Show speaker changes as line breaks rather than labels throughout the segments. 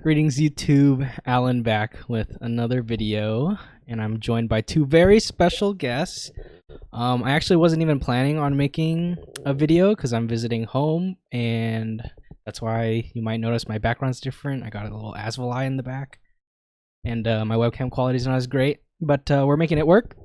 Greetings YouTube, Alan back with another video, and I'm joined by two very special guests. I actually wasn't even planning on making a video because I'm visiting home, and that's why you might notice my background's different. I got a little Asvali in the back, and my webcam quality is not as great, but we're making it work.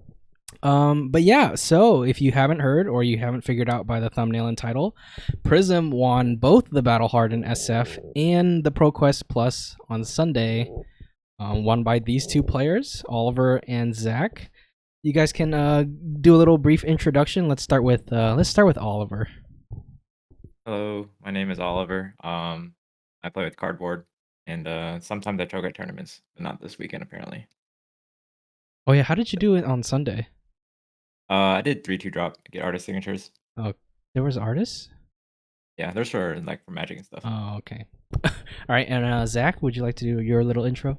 But yeah, so if you haven't heard or you haven't figured out by the thumbnail and title, Prism won both the Battle Hardened SF and the ProQuest Plus on Sunday, won by these two players, Oliver and Zach. You guys can do a little brief introduction. Let's start with Oliver.
Hello, my name is Oliver. I play with cardboard, and sometimes I choke at tournaments, but not this weekend apparently.
Oh yeah, how did you do it on Sunday?
I did 3-2 drop to get artist signatures.
Oh, there was artists.
Yeah, they're for for Magic and stuff.
Oh, okay. All right, and Zach, would you like to do your little intro?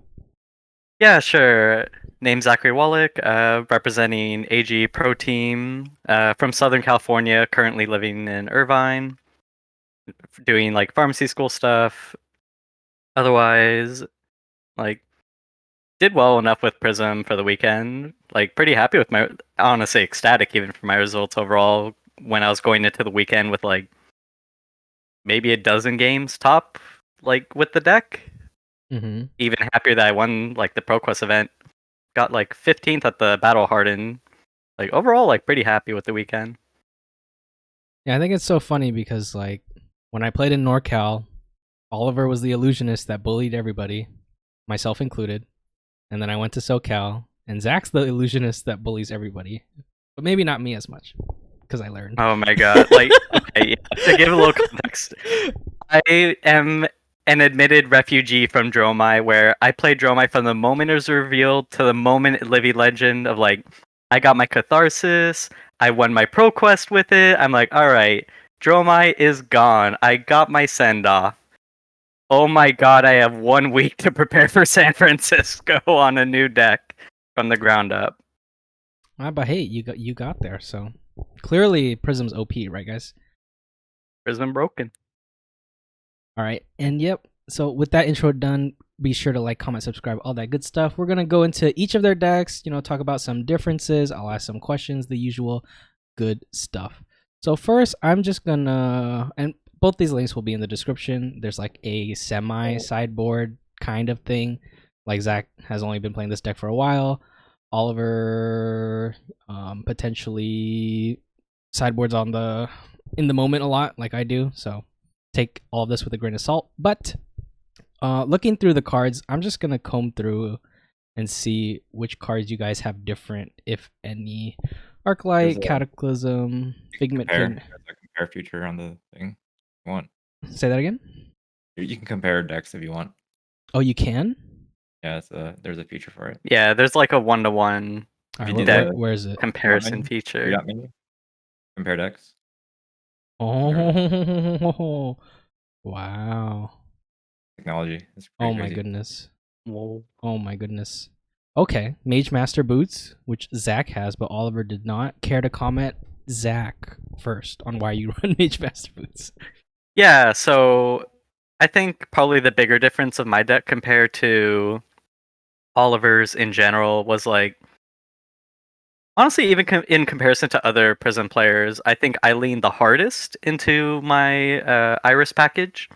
Yeah, sure. Name's Zachary Wallach, representing AG Pro Team from Southern California, currently living in Irvine, doing like pharmacy school stuff. Otherwise, like, did well enough with Prism for the weekend. Like, pretty happy with my, honestly, ecstatic even for my results overall when I was going into the weekend with like maybe a dozen games top, like with the deck.
Mm-hmm.
Even happier that I won like the ProQuest event. Got like 15th at the Battle Harden. Like overall, like pretty happy with the weekend.
Yeah, I think it's so funny because like when I played in NorCal, Oliver was the illusionist that bullied everybody, myself included. And then I went to SoCal, and Zach's the illusionist that bullies everybody. But maybe not me as much, because I learned.
Oh my god. Like, okay, yeah, to give a little context, I am an admitted refugee from Dromai, where I played Dromai from the moment it was revealed to the moment Livy Legend of like, I got my catharsis, I won my ProQuest with it, I'm like, alright, Dromai is gone, I got my send-off. Oh my god, I have 1 week to prepare for San Francisco on a new deck from the ground up.
But hey, you got there, so clearly Prism's OP, right, guys?
Prism broken.
All right, and yep. So with that intro done, be sure to like, comment, subscribe, all that good stuff. We're gonna go into each of their decks. Talk about some differences. I'll ask some questions, the usual good stuff. So first, I'm just gonna, and both these links will be in the description. There's like a semi sideboard kind of thing. Like Zach has only been playing this deck for a while. Oliver potentially sideboards in the moment a lot, like I do. So take all of this with a grain of salt. But looking through the cards, I'm just gonna comb through and see which cards you guys have different, if any. Arclight, Cataclysm, Figment.
Compare future on the thing. If you want?
Say that again.
You can compare decks if you want.
Oh, you can.
Yeah, there's a feature for it.
Yeah, there's like a 1-to-1
where is it?
Comparison feature.
Compare decks.
Oh, wow.
Technology.
Oh my goodness. Whoa. Oh my goodness. Okay, Mage Master Boots, which Zach has, but Oliver did not. Care to comment, Zach, first on why you run Mage Master Boots?
Yeah, so I think probably the bigger difference of my deck compared to Oliver's in general was like, honestly, even in comparison to other Prism players, I think I leaned the hardest into my Iris package,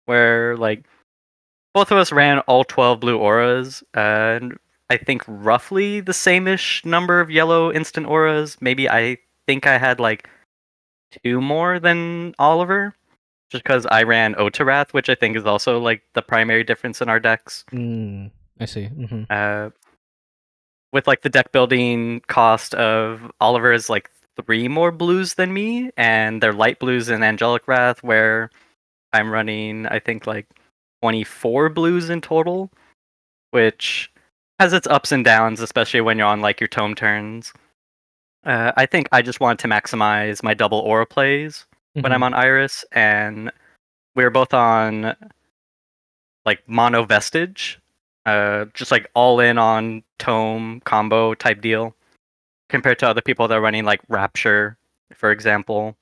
where like both of us ran all 12 blue auras, and I think roughly the same-ish number of yellow instant auras. Maybe I think I had like 2 more than Oliver, just because I ran Otarath, which I think is also like the primary difference in our decks.
I see. Mm-hmm.
With like the deck building cost of Oliver is like 3 more blues than me, and they're light blues in Angelic Wrath, where I'm running I think like 24 blues in total, which has its ups and downs, especially when you're on like your tome turns. I think I just wanted to maximize my double aura plays when I'm on Iris, and we were both on like mono vestige, just like all in on tome combo type deal, compared to other people that are running like Rapture, for example.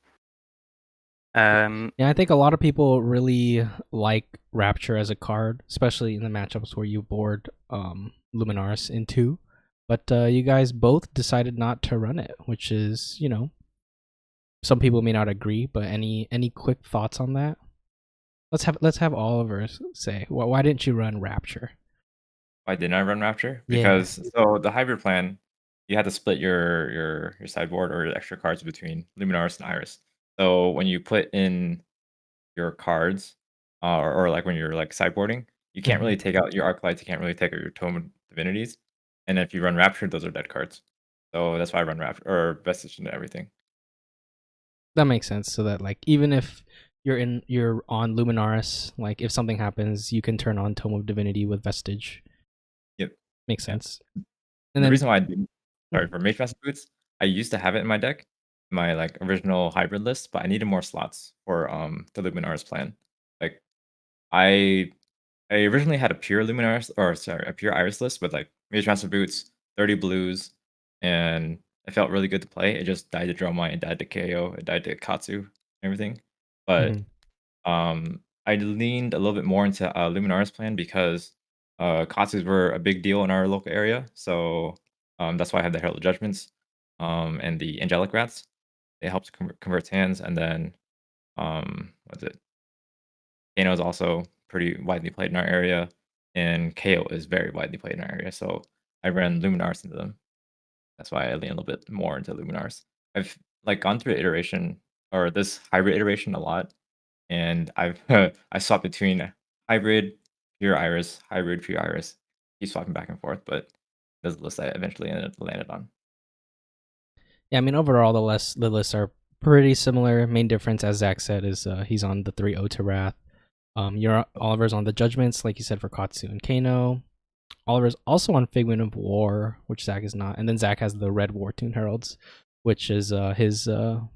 Yeah, I think a lot of people really like Rapture as a card, especially in the matchups where you board Luminaris in 2. But you guys both decided not to run it, which is, some people may not agree, but any quick thoughts on that? Let's have Oliver say, why didn't you run Rapture?
Why didn't I run Rapture?
Yeah.
Because so the hybrid plan, you had to split your sideboard or your extra cards between Luminaris and Iris. So when you put in your cards, or like when you're like sideboarding, you can't
Mhm.
really take out your Arclights, you can't really take out your Tome of Divinities, and if you run Rapture, those are dead cards. So that's why I run Rapture or Vestige into everything.
That makes sense. So that like even if you're on Luminaris, like if something happens, you can turn on Tome of Divinity with Vestige.
Yep.
Makes
Yeah.
sense. And
And the
then
reason why I didn't, sorry, for Mage Master Boots, I used to have it in my deck, my like original hybrid list, but I needed more slots for the Luminaris plan. Like I I originally had a pure Luminaris, or sorry, a pure Iris list with like Mage Master Boots, 30 blues, and it felt really good to play. It just died to Dromai, it died to KO, it died to Katsu, and everything. But
Mhm.
I leaned a little bit more into Luminaris plan because Katsus were a big deal in our local area. So that's why I had the Herald of Judgments and the Angelic Rats. They helped convert hands, and then what's it? Kano is also pretty widely played in our area, and KO is very widely played in our area. So I ran Luminars into them. That's why I lean a little bit more into Luminars. I've like gone through iteration or this hybrid iteration a lot, and I've I swapped between hybrid, pure iris, hybrid, pure iris. Keep swapping back and forth, but this is the list I eventually landed on.
Yeah, I mean overall the lists are pretty similar. Main difference, as Zach said, is he's on the 3 to Wrath. Your Oliver's on the Judgments, like you said, for Katsu and Kano. Oliver's also on Figment of War, which Zach is not, and then Zach has the Red War Toon Heralds, which is his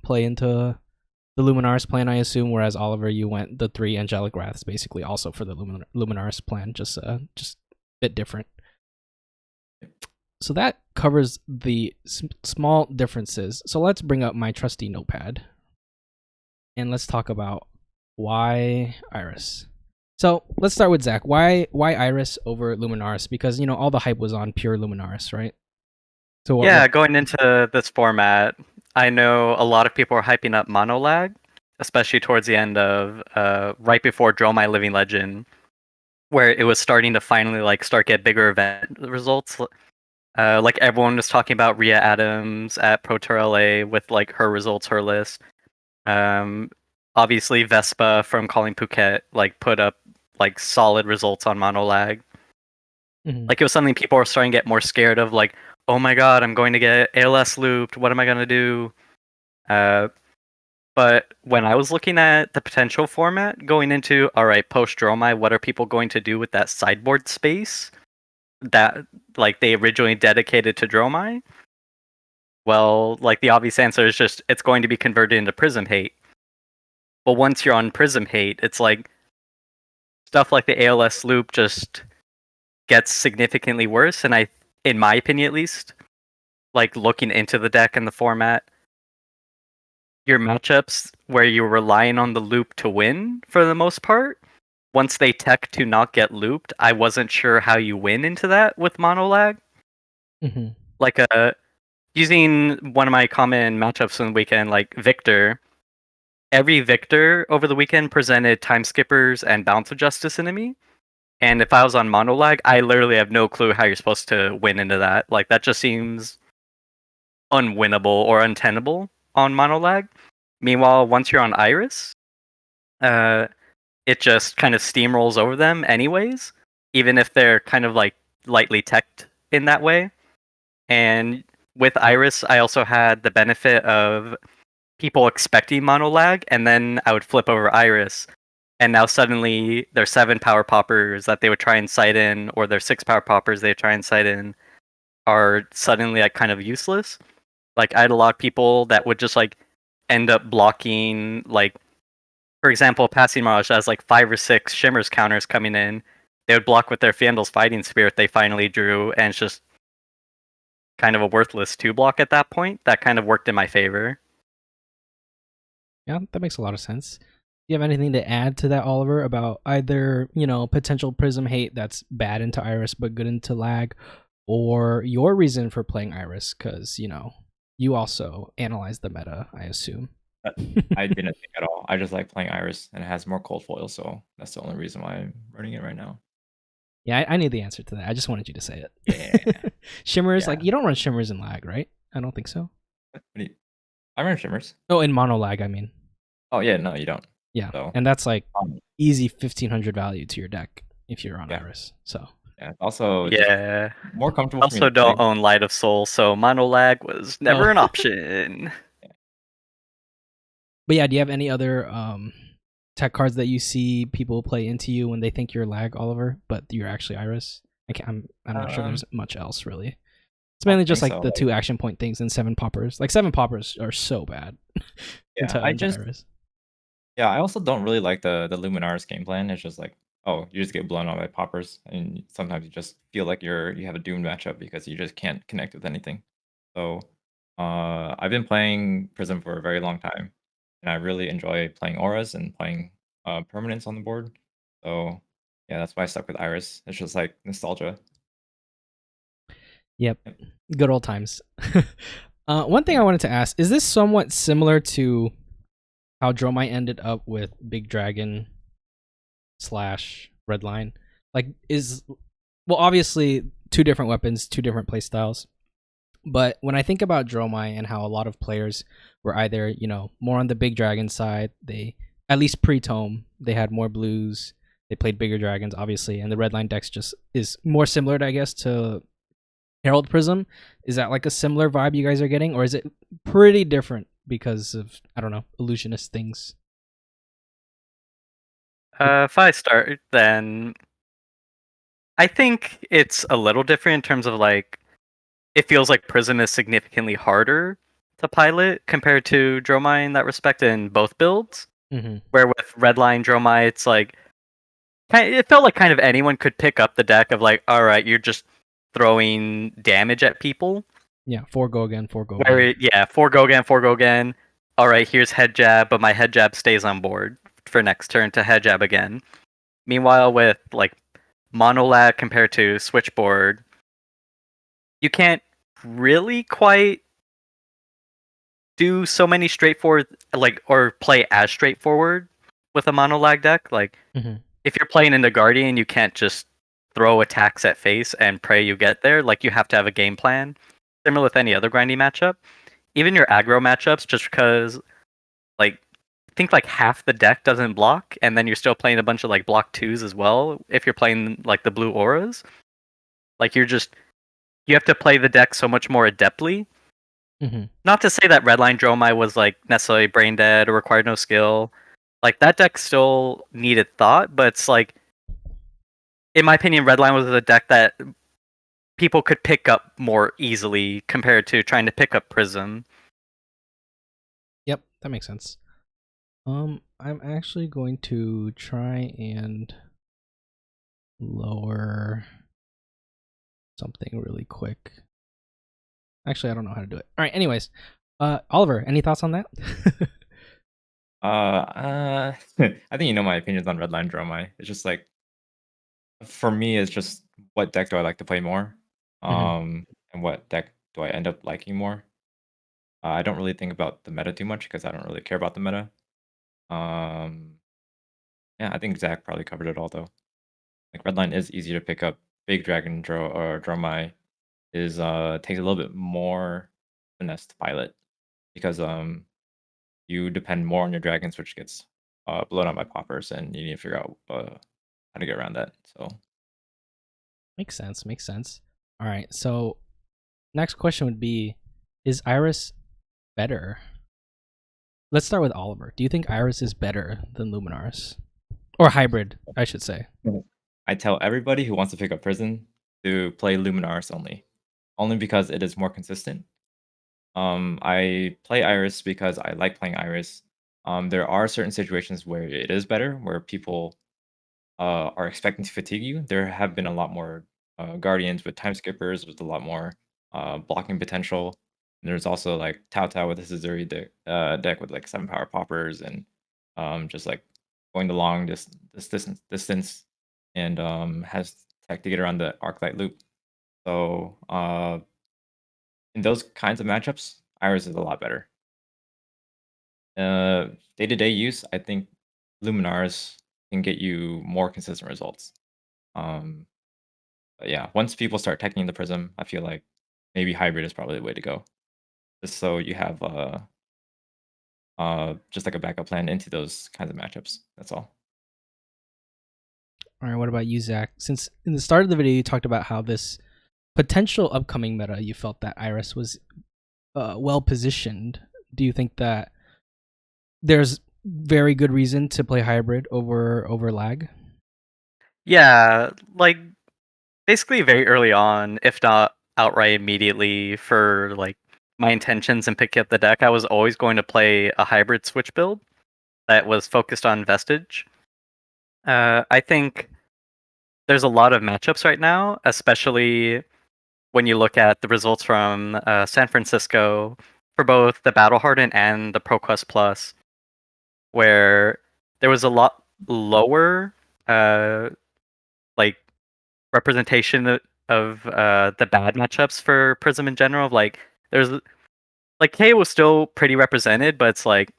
play into the Luminaris plan, I assume. Whereas Oliver, you went the 3 Angelic Wraths, basically also for the Luminaris plan, just a bit different. So that covers the small differences. So let's bring up my trusty notepad and let's talk about why Iris. So let's start with Zach. Why Iris over Luminaris? Because all the hype was on pure Luminaris, right? So what?
Yeah, going into this format, I know a lot of people are hyping up Monolag, especially towards the end of right before Draw My Living Legend, where it was starting to finally like start get bigger event results. Like everyone was talking about Rhea Adams at Pro Tour LA with like her results, her list. Um, Obviously Vespa from Calling Phuket like put up like solid results on Monolag.
Mhm.
Like it was something people were starting to get more scared of. Like, oh my god, I'm going to get ALS looped. What am I gonna do? Uh, but when I was looking at the potential format going into, all right, post Dromai, what are people going to do with that sideboard space that like they originally dedicated to Dromai? Well, like the obvious answer is just it's going to be converted into Prism Hate. But once you're on Prism Hate, it's like stuff like the ALS loop just gets significantly worse. And in my opinion at least, like looking into the deck and the format, your matchups where you're relying on the loop to win for the most part, once they tech to not get looped, I wasn't sure how you win into that with monolag.
Mhm.
Like using one of my common matchups on the weekend, like Victor. Every Victor over the weekend presented time skippers and bounce of justice into me. And if I was on monolag, I literally have no clue how you're supposed to win into that. Like that just seems unwinnable or untenable on monolag. Meanwhile, once you're on Iris, uh, it just kind of steamrolls over them anyways, even if they're kind of like lightly teched in that way. And with Iris, I also had the benefit of people expecting monolag, and then I would flip over Iris, and now suddenly their 7 power poppers that they would try and sight in, or their 6 power poppers they try and sight in, are suddenly like kind of useless. Like I had a lot of people that would just like end up blocking, like for example, passing Mirage has like 5 or 6 Shimmers counters coming in. They would block with their Fiandal's Fighting Spirit they finally drew, and it's just kind of a worthless 2 block at that point. That kind of worked in my favor.
Yeah, that makes a lot of sense. Do you have anything to add to that, Oliver, about either, potential Prism hate that's bad into Iris but good into lag, or your reason for playing Iris? Because, you also analyze the meta, I assume.
I didn't think at all. I just like playing Iris, and it has more cold foil, so that's the only reason why I'm running it right now.
Yeah, I knew the answer to that. I just wanted you to say it.
Yeah.
Shimmers,
Yeah.
you don't run Shimmers in lag, right? I don't think so.
I run Shimmers.
Oh, in mono lag, I mean.
Oh yeah, no, you don't.
Yeah,
So
and that's
um,
easy 1500 value to your deck if you're on
yeah,
Iris. So
yeah. Also, just
Yeah.
more comfortable for me
Also
to play.
don't own Light of Soul, so mono lag was never
Oh.
an option.
But yeah, do you have any other tech cards that you see people play into you when they think you're lag, Oliver, but you're actually Iris? I'm not sure there's much else really. It's
I
mainly
don't
just
think
like
so.
the 2 action point things and 7 poppers. Like 7 poppers are so bad
Yeah,
into Iris.
Yeah, I also don't really like the Luminaris game plan. It's just like, oh, you just get blown out by poppers, and sometimes you just feel like you have a doomed matchup because you just can't connect with anything. So, I've been playing Prism for a very long time, and I really enjoy playing auras and playing permanents on the board. So, yeah, that's why I stuck with Iris. It's just like nostalgia.
Yep. Good old times. One thing I wanted to ask, is this somewhat similar to how Dromai ended up with Big Dragon / Redline? Obviously 2 different weapons, 2 different playstyles. But when I think about Dromai and how a lot of players were either, more on the Big Dragon side, they, at least pre-tome, they had more blues, they played bigger dragons, obviously, and the Redline decks just is more similar, I guess, to Herald Prism. Is that like a similar vibe you guys are getting, or is it pretty different because of, I don't know, illusionist things?
If I start, then I think it's a little different in terms of like it feels like Prism is significantly harder to pilot compared to Dromai in that respect in both builds.
Mm-hmm.
Where with Redline Dromai, it's like it felt like kind of anyone could pick up the deck of like, all right, you're just throwing damage at people.
Yeah, 4 go again, 4 go
Where
again.
4 go again, 4 go again. All right, here's head jab, but my head jab stays on board for next turn to head jab again. Meanwhile, with like monolag compared to switchboard, you can't really quite do so many straightforward or play as straightforward with a monolag deck. Like
Mm-hmm.
if you're playing into Guardian, you can't just throw attacks at face and pray you get there. Like you have to have a game plan. Similar with any other grindy matchup. Even your aggro matchups, just because like I think like half the deck doesn't block, and then you're still playing a bunch of like block 2s as well. If you're playing like the blue auras, like you have to play the deck so much more adeptly.
Mm-hmm.
Not to say that Redline Dromai was like necessarily brain dead or required no skill. Like that deck still needed thought, but it's like, in my opinion, Redline was a deck that people could pick up more easily compared to trying to pick up Prism.
Yep, that makes sense. I'm actually going to try and lower something really quick. Actually, I don't know how to do it. All right, anyways. Oliver, any thoughts on that?
I think you know my opinions on Redline Dromai. It's just like, for me, it's just what deck do I like to play more,
Mm-hmm.
and what deck do I end up liking more. I don't really think about the meta too much because I don't really care about the meta. Um, yeah, I think Zach probably covered it all though. Like Redline is easy to pick up. Big Dragon Dromai is takes a little bit more finesse to pilot because you depend more on your dragons, which gets blown up by poppers, and you need to figure out how to get around that. So
Makes sense. Makes sense. All right. So, next question would be: is Iris better? Let's start with Oliver. Do you think Iris is better than Luminaris, or hybrid? I should say.
I tell everybody who wants to pick up Prism to play Luminaris only because it is more consistent. I play Iris because I like playing Iris. There are certain situations where it is better, where people are expecting to fatigue you. There have been a lot more guardians with time skippers with a lot more blocking potential. There's also like Tao with his Azuri deck with like 7 power poppers and just like going the long distance and has tech to get around the Arclight loop. So in those kinds of matchups, Iris is a lot better. Day-to-day use, I think Luminaris can get you more consistent results. But yeah, once people start teching the Prism, I feel like maybe hybrid is probably the way to go. Just so you have just like a backup plan into those kinds of matchups. That's all.
All right, what about you, Zach? Since in the start of the video you talked about how this potential upcoming meta, you felt that Iris was well positioned. Do you think that there's very good reason to play hybrid over lag?
Yeah, like basically very early on, if not outright immediately, for like my intentions in picking up the deck, I was always going to play a hybrid switch build that was focused on Vestige. I think there's a lot of matchups right now, especially when you look at the results from San Francisco for both the Battle Hardened and the ProQuest Plus, where there was a lot lower like representation of the bad matchups for Prism in general. Like there's like K was still pretty represented, but it's like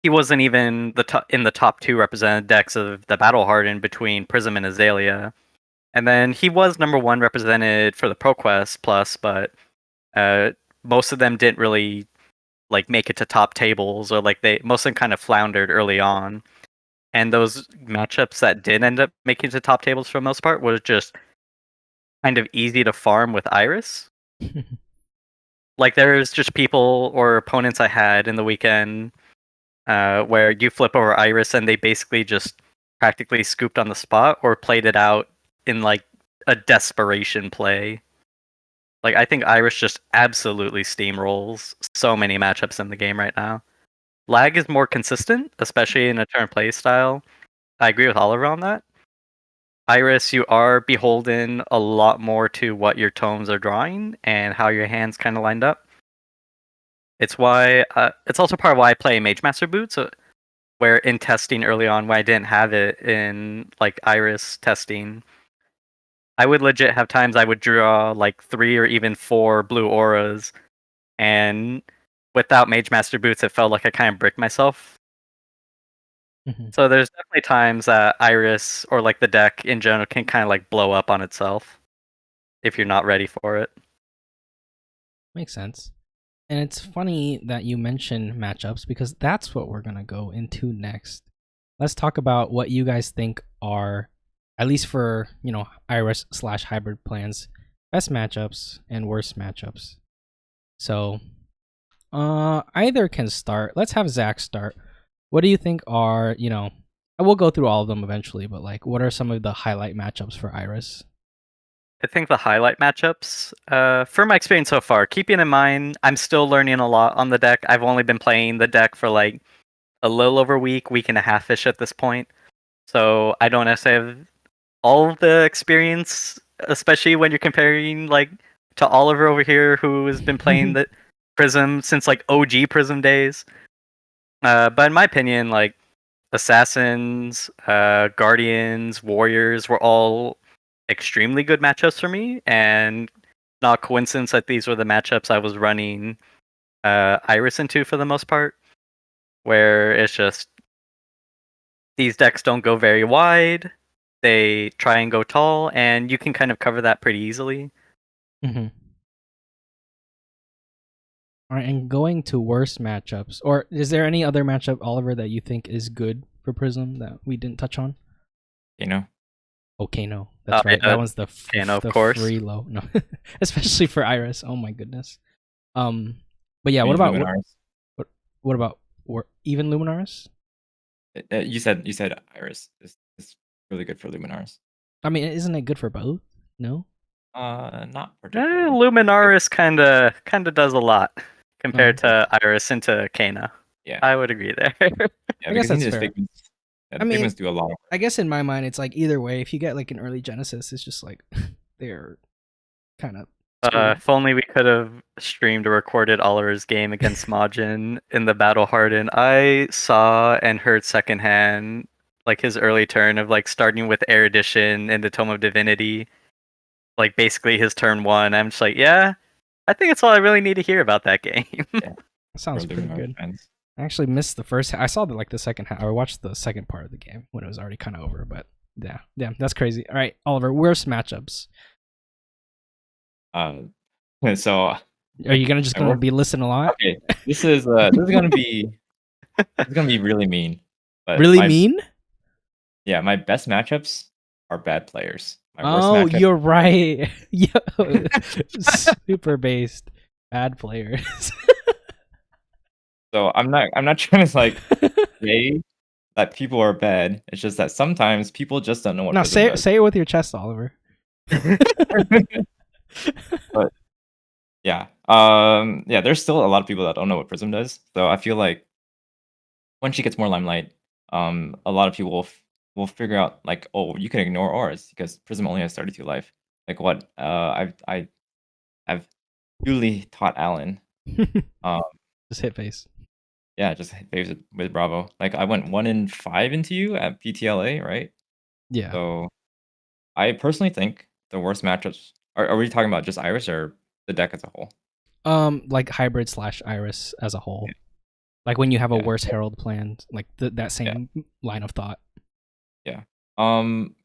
he wasn't even in the top 2 represented decks of the Battle Hardened between Prism and Azalea. And then he was number 1 represented for the ProQuest Plus, but most of them didn't really like make it to top tables, or like most of them kind of floundered early on. And those matchups that did end up making it to top tables for the most part was just kind of easy to farm with Iris. Like there's just people or opponents I had in the weekend where you flip over Iris and they basically just practically scooped on the spot or played it out in like a desperation play. Like I think Iris just absolutely steamrolls so many matchups in the game right now. Lag is more consistent, especially in a turn play style. I agree with Oliver on that. Iris, you are beholden a lot more to what your tomes are drawing and how your hands kind of lined up. It's why it's also part of why I play Mage Master Boots, where in testing early on, when I didn't have it in like Iris testing, I would legit have times I would draw like 3 or even 4 blue auras, and without Mage Master Boots, it felt like I kind of bricked myself.
Mhm.
So there's definitely times that Iris or like the deck in general can kind of like blow up on itself if you're not ready for it.
Makes sense. And it's funny that you mentioned matchups because that's what we're gonna go into next. Let's talk about what you guys think are, at least for Iris/hybrid plans, best matchups and worst matchups. So, either can start. Let's have Zach start. What do you think are, I will go through all of them eventually, but like, what are some of the highlight matchups for Iris?
I think the highlight matchups, from my experience so far, keeping in mind I'm still learning a lot on the deck. I've only been playing the deck for like a little over a week and a half-ish at this point. So I don't necessarily have all of the experience, especially when you're comparing like to Oliver over here, who has been playing the Prism since like OG Prism days. But in my opinion, like Assassins, Guardians, Warriors were all extremely good matchups for me, and not a coincidence that these were the matchups I was running Iris into for the most part, where it's just these decks don't go very wide, they try and go tall, and you can kind of cover that pretty easily.
Mm-hmm. All right, and going to worst matchups, or is there any other matchup, Oliver, that you think is good for Prism that we didn't touch on? Okay, no, that's right.
Yeah,
That one's the
of
the
course.
free low. No, especially for Iris. Oh my goodness. But yeah,
I
what
mean,
about
Luminaris.
what about even Luminaris?
You said Iris is really good for Luminaris.
I mean, isn't it good for both? No.
Not particularly.
Luminaris kind of does a lot compared
Oh,
to Iris into Kana.
Yeah,
I would agree there.
yeah,
I guess
because he
that's
needs
fair.
figments. Yeah,
I
the
mean,
figments do a lot of work.
I guess in my mind, it's like either way. If you get like an early Genesis, it's just like they're kind of
If only we could have streamed or recorded Oliver's game against Majin in the Battle Hardened. I saw and heard secondhand like his early turn of like starting with Erudition and the Tome of Divinity, like basically his turn one. I'm just like, yeah, I think that's all I really need to hear about that game.
That sounds
For
pretty
Luminara
good.
fans.
I actually missed the first. I saw the second half. I watched the second part of the game when it was already kind of over. But yeah, that's crazy. All right, Oliver, worst matchups.
So
Are you gonna be listening a lot?
okay, this is gonna be really mean. But
Really mean?
Yeah, my best matchups are bad players. My worst
Oh,
matchups
you're right. Yo, super based bad players.
So I'm not trying to like say that people are bad. It's just that sometimes people just don't know what
No,
Prism does.
say it with your chest, Oliver.
But yeah, there's still a lot of people that don't know what Prism does. So I feel like when she gets more limelight, a lot of people will figure out like, oh, you can ignore auras because Prism only has 32 life. Like what? I've duly taught Alan.
Just hit face.
Yeah, just hit face with Bravo. Like I went 1 in 5 into you at PTLA, right?
Yeah.
So I personally think the worst matchups are we talking about just Iris or the deck as a whole?
Like hybrid / Iris as a whole. Like when you have a
Yeah.
worse Herald plan, like that same line of thought.
Yeah.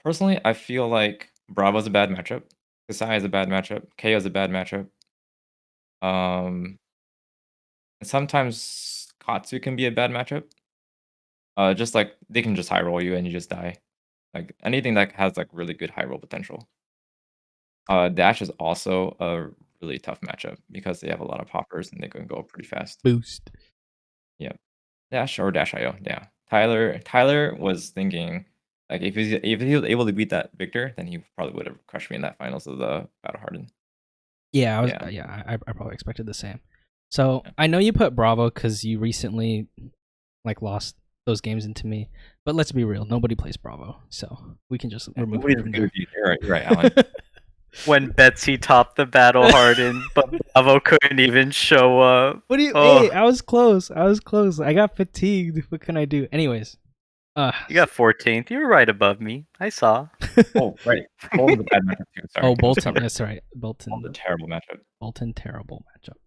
Personally, I feel like Bravo's a bad matchup. Kasai is a bad matchup. KO's a bad matchup. And sometimes Katsu can be a bad matchup. Just like they can just high roll you and you just die. Like anything that has like really good high roll potential. Dash is also a really tough matchup because they have a lot of poppers and they can go pretty fast.
Boost.
Yeah. Dash or Dash IO, yeah. Tyler was thinking like if he was able to beat that Victor, then he probably would have crushed me in that finals of the Battle Hardened.
Yeah, I probably expected the same. So I know you put Bravo because you recently like lost those games into me. But let's be real, nobody plays Bravo, so we can just remove it from there.
You're right, Alan.
When Betsy topped the Battle Hardened, but Bravo couldn't even show up.
What do you? Hey, I was close. I got fatigued. What can I do? Anyways,
you got 14th. You were right above me. I saw.
Oh, right. Bolton's a bad matchup too. Sorry.
Oh, Bolton. That's right. Bolton's
a terrible matchup.
Bolton, terrible matchup.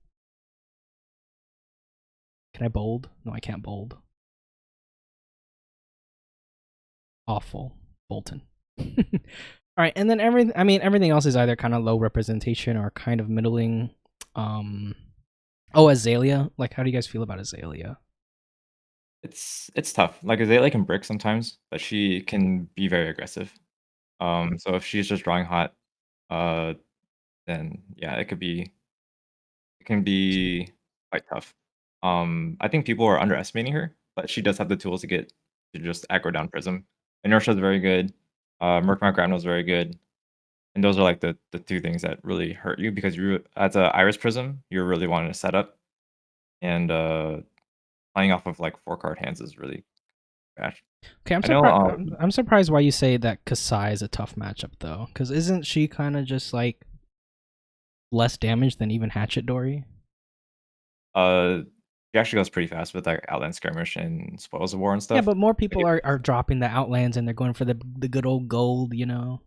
Can I bold? No, I can't bold. Awful. Bolton. All right, and then everything else is either kind of low representation or kind of middling. Azalea. Like, how do you guys feel about Azalea?
It's tough. Like Azalea can brick sometimes, but she can be very aggressive. So if she's just drawing hot, then yeah, it can be quite tough. I think people are underestimating her, but she does have the tools to just aggro down Prism. Inertia is very good. Merkmount Grapnel is very good. And those are like the two things that really hurt you because you as a Iris Prism, you're really wanting to set up. And playing off of like 4-card hands is really trash.
Okay, I'm surprised why you say that Kasai is a tough matchup though, because isn't she kind of just like less damage than even Hatchet Dory?
She actually goes pretty fast with like Outland Skirmish and Spoils of War and stuff.
Yeah, but more people are dropping the Outlands and they're going for the good old gold, you know.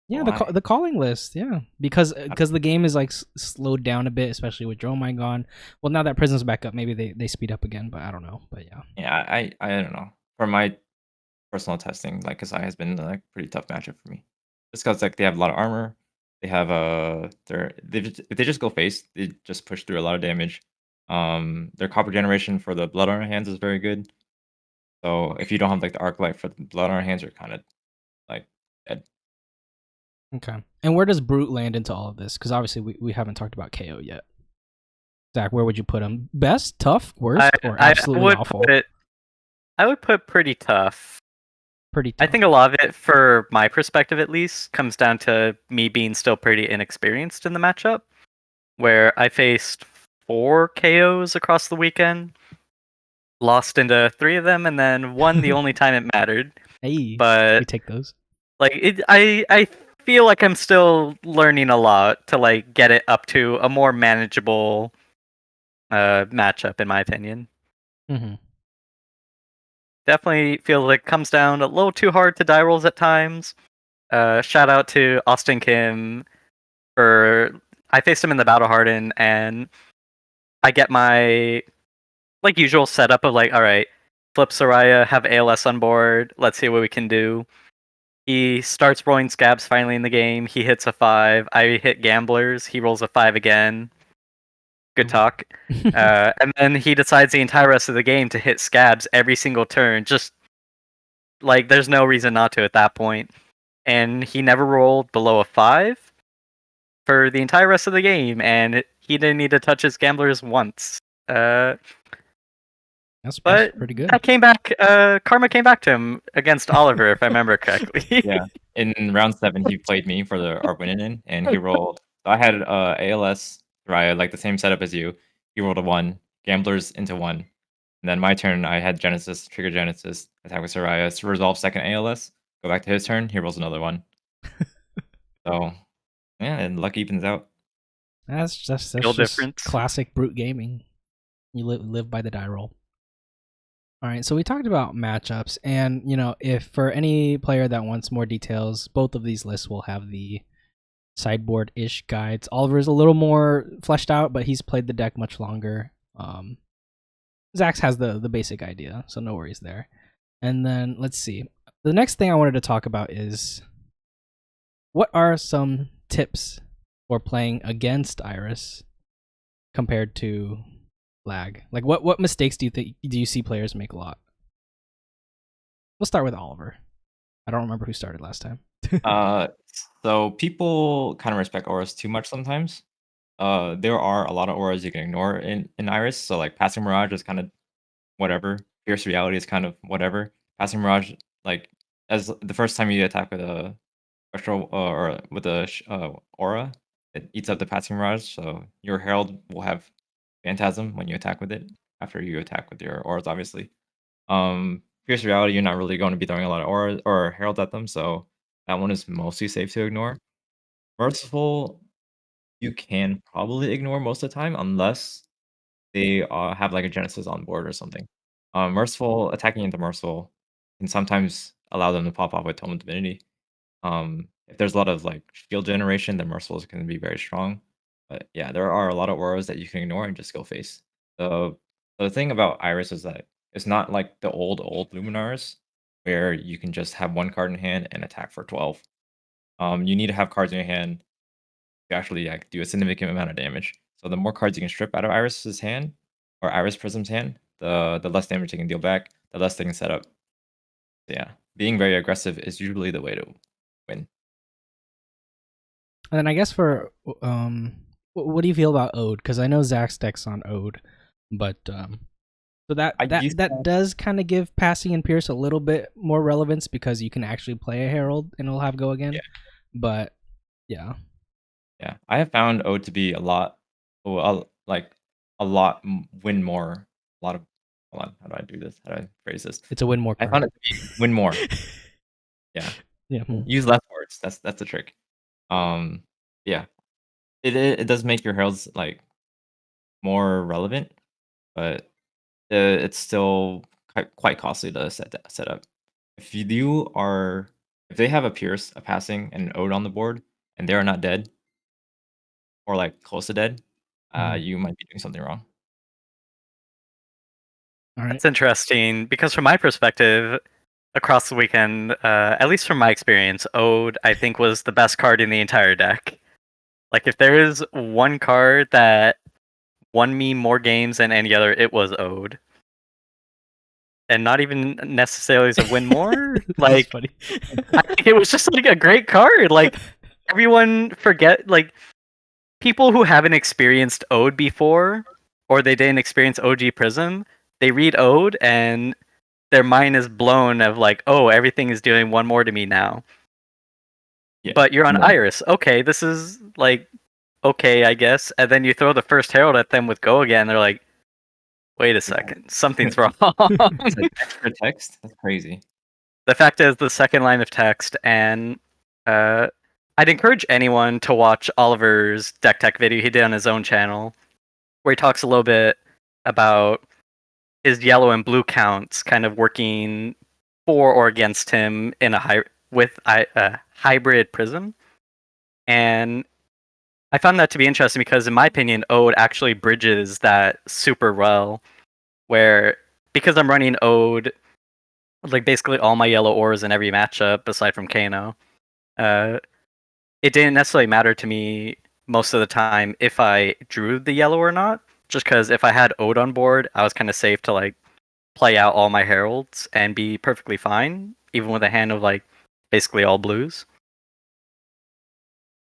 Yeah, the calling list, yeah, because the game is like slowed down a bit, especially with Dromai gone. Well, now that Prism's back up, maybe they speed up again, but I don't know. But yeah.
Yeah, I don't know. For my personal testing, like Kasai has been like pretty tough matchup for me, just because like they have a lot of armor. They have if they just go face, they just push through a lot of damage. Their copper generation for the blood on our hands is very good. So if you don't have like the arc light for the blood on our hands, you're kind of like dead.
Okay. And where does Brute land into all of this? Because obviously we haven't talked about KO yet. Zach, where would you put him? Best, tough, worst, or absolutely awful?
I would put pretty tough.
Pretty tough.
I think a lot of it, for my perspective at least, comes down to me being still pretty inexperienced in the matchup, where I faced 4 KOs across the weekend, lost into 3 of them, and then won the only time it mattered.
Hey,
but
we take those.
Like I feel like I'm still learning a lot to like get it up to a more manageable matchup, in my opinion.
Mm-hmm.
Definitely feels like it comes down a little too hard to die rolls at times. Shout out to Austin Kim for I faced him in the Battle Harden, and I get my like usual setup of like, all right, flip Soraya, have ALS on board, let's see what we can do. He starts rolling scabs finally in the game. He hits a 5. I hit gamblers. He rolls a 5 again. Good talk. And then he decides the entire rest of the game to hit scabs every single turn. Just like there's no reason not to at that point. And he never rolled below a 5 for the entire rest of the game, and he didn't need to touch his gamblers once.
That's
But
pretty good.
that came back. Karma came back to him against Oliver, if I remember correctly.
Yeah. In round 7, he played me for our winning, and he rolled. So I had ALS Raya, like the same setup as you. He rolled a 1, gamblers into 1. And then my turn, I had Genesis, trigger Genesis, attack with Soraya, resolve second ALS, go back to his turn, he rolls another 1. So, yeah, and luck evens out.
That's
Skill
just
difference.
classic brute gaming. You live by the die roll. All right, so we talked about matchups, and if for any player that wants more details, both of these lists will have the sideboard-ish guides. Oliver's a little more fleshed out, but he's played the deck much longer. Zax has the basic idea, so no worries there. And then let's see. The next thing I wanted to talk about is what are some tips for playing against Iris compared to lag? Like what mistakes do you see players make a lot? We'll start with Oliver. I don't remember who started last time.
So people kind of respect auras too much sometimes. There are a lot of auras you can ignore in Iris. So like Passing Mirage is kind of whatever. Fierce Reality is kind of whatever. Passing Mirage, like as the first time you attack with a special or with a aura, it eats up the Passing Mirage. So your Herald will have Phantasm when you attack with it. After you attack with your auras, obviously. Fierce Reality, you're not really going to be throwing a lot of auras or heralds at them, so that one is mostly safe to ignore. Merciful, you can probably ignore most of the time unless they have like a Genesis on board or something. Merciful, attacking into Merciful can sometimes allow them to pop off with Tome of Divinity. If there's a lot of like shield generation, then Merciful can be very strong. But yeah, there are a lot of auras that you can ignore and just go face. The thing about Iris is that it's not like the old Luminars where you can just have one card in hand and attack for 12. You need to have cards in your hand to actually like, do a significant amount of damage. So the more cards you can strip out of Iris's hand or Iris Prism's hand, the less damage they can deal back, the less they can set up. So yeah, being very aggressive is usually the way to win.
And then I guess for what do you feel about Ode? Because I know Zach's deck's on Ode, but so that does kind of give Passing and Pierce a little bit more relevance because you can actually play a Herald and it'll have go again.
Yeah.
But yeah,
I have found Ode to be a lot win more. A lot of hold on, how do I do this? How do I phrase this?
it's a win more
I
card.
found it to be win more. Yeah.
Yeah.
Use less words. That's the trick. Yeah. It does make your heralds like more relevant, but it's still quite costly to set up. If if they have a Pierce, a Passing, and an Ode on the board, and they are not dead, or like close to dead, you might be doing something wrong.
All right.
That's interesting because from my perspective, across the weekend, at least from my experience, Ode I think was the best card in the entire deck. Like if there is one card that won me more games than any other, it was Ode. And not even necessarily as a win more. Like
funny.
I think it was just like a great card. Like everyone forget like people who haven't experienced Ode before, or they didn't experience OG Prism, they read Ode and their mind is blown of like, oh, everything is doing one more to me now.
Yeah.
But you're on Iris. Okay, this is like okay, I guess. And then you throw the first Herald at them with Go again. They're like, wait a second, something's wrong.
It's like extra text. That's crazy.
The fact is, the second line of text, and I I'd encourage anyone to watch Oliver's deck tech video he did on his own channel, where he talks a little bit about his yellow and blue counts kind of working for or against him in a hybrid prism. And I found that to be interesting because, in my opinion, Ode actually bridges that super well. Where, because I'm running Ode, like basically all my yellow auras in every matchup aside from Kano, it didn't necessarily matter to me most of the time if I drew the yellow or not. Just because if I had Ode on board, I was kind of safe to like play out all my heralds and be perfectly fine, even with a hand of like basically all blues.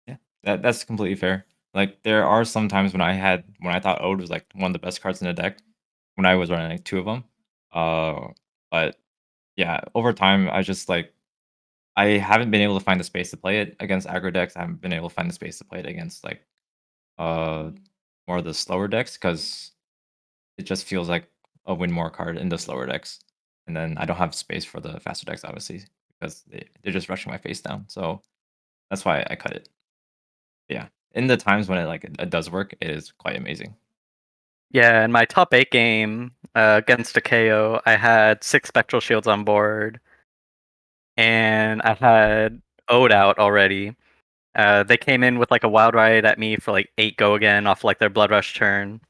Yeah, that's completely fair. Like there are some times when I thought Ode was like one of the best cards in the deck when I was running like two of them. But yeah, over time I just like I haven't been able to find the space to play it against aggro decks. I haven't been able to find the space to play it against like uh more of the slower decks because it just feels like a win more card in the slower decks. And then I don't have space for the faster decks obviously because they're just rushing my face down. So that's why I cut it. Yeah. In the times when it does work, it is quite amazing.
Yeah, in my top 8 game against a KO, I had 6 Spectral Shields on board, and I had Ode out already. They came in with like a Wild Ride at me for like 8 go again off like their Blood Rush turn,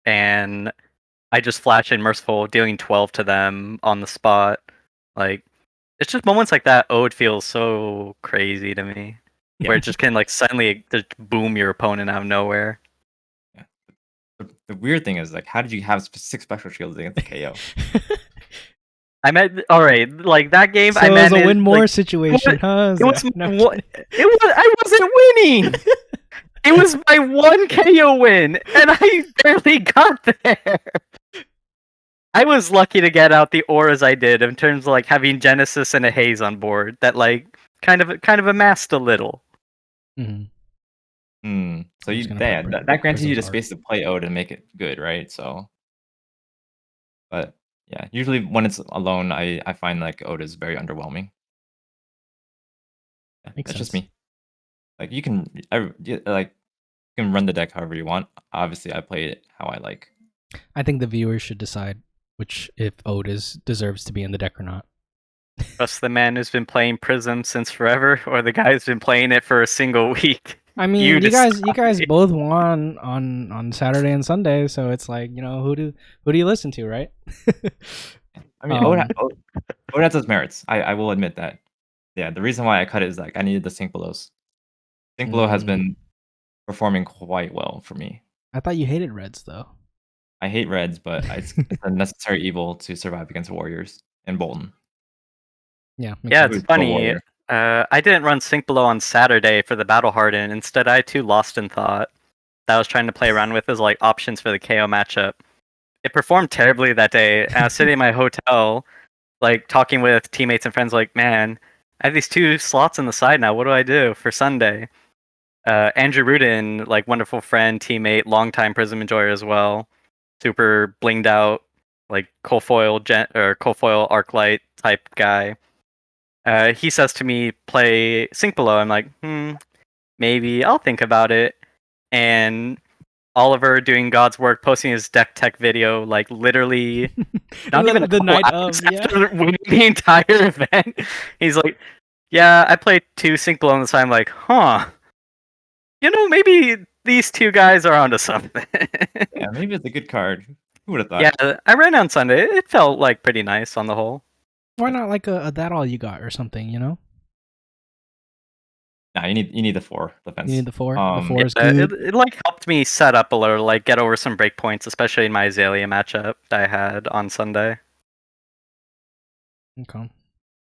and I just flash in Merciful, dealing 12 to them on the spot. Like, it's just moments like that Ode feels so crazy to me, where it just can like suddenly just boom your opponent out of nowhere.
Yeah. The weird thing is like, how did you have 6 special shields against KO?
I meant all right, like that game.
So
I
it was
managed
a win more
like,
situation, huh?
it was
Zach? No, I'm
what
kidding.
it was. I wasn't winning. It was my one KO win, and I barely got there. I was lucky to get out the auras I did in terms of like having Genesis and a Haze on board that like kind of amassed a little.
Mhm.
So
I'm
you
just gonna put
that granted you
Prism's
the
art.
space to play Ode and make it good, right? So, but yeah, usually when it's alone, I find like Ode is very underwhelming. Yeah,
Makes
that's just
sense.
me. Like like you can run the deck however you want. Obviously, I play it how I like.
I think the viewers should decide which if Otis deserves to be in the deck or not.
Trust the man who's been playing Prism since forever, or the guy who's been playing it for a single week.
I mean,
You
you guys
decide.
both won on Saturday and Sunday, so it's like, who do you listen to, right?
I mean,
um,
Ode has its merits. I will admit that. Yeah, the reason why I cut it is like I needed the sync belows. Sync below has been performing quite well for me.
I thought you hated Reds though.
I hate reds, but it's a necessary evil to survive against warriors and Bolton.
Yeah, makes
Yeah,
sense.
it's
Who's still a
funny.
warrior.
I didn't run Sync Below on Saturday for the Battle Harden. Instead, I had 2 Lost in Thought that I was trying to play around with as like options for the KO matchup. It performed terribly that day, and I was sitting in my hotel, like talking with teammates and friends, like, man, I have these 2 slots on the side now. What do I do for Sunday? Andrew Rudin, like wonderful friend, teammate, longtime Prism enjoyer as well, super blinged out, like Coalfoil Arclight type guy. He says to me, "Play Sync Below." I'm like, maybe I'll think about it. And Oliver doing God's work, posting his deck tech video, like literally not even a
The
couple
night
hours
of, yeah.
after winning the entire event. He's like, "Yeah, I played 2 Sync Below on the side." I'm like, "Huh? Maybe these 2 guys are onto something."
Yeah, maybe it's a good card. Who would have
Yeah,
thought?
I ran on Sunday. It felt like pretty nice on the whole.
Why not like a that all you got or something,
Nah, you need the 4
You
defense.
need the 4. The 4
Yeah,
is good.
it like helped me set up a little, like get over some breakpoints, especially in my Azalea matchup that I had on Sunday.
Okay.